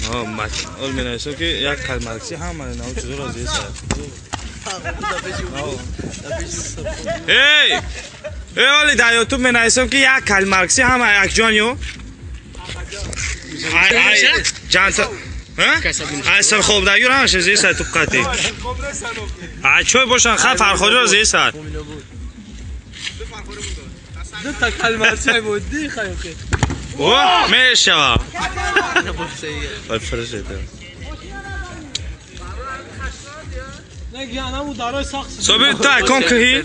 هو مات اول من ایسا که یک کلمرکسی هم من نو چطور از ایسا ای اولی در یوتیوب من ایسا که یک کلمرکسی هم یک جانیو جانتا ایسا خوب دیگر همش از ایسا تو قطعی چوی باشن خواهد فرخوری از ایسا دو تا کلمرکسی های بودی خواهی خیلی اوه میشه بفرسته نگه نمو دارای ساخت صبح تا کن کهی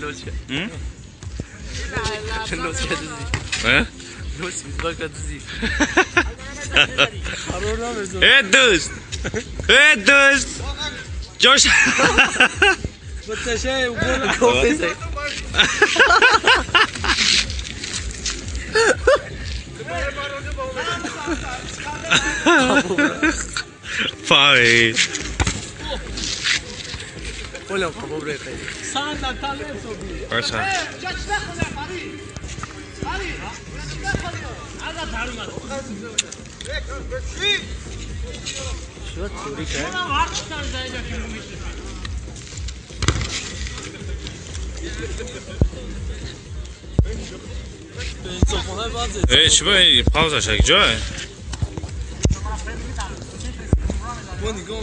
دوست جوش بتشه و گل فاید ولا قبول ريقي ساعدنا تعلم صوبي برشا شو توريك چی باید پاوزش یک جای When you go,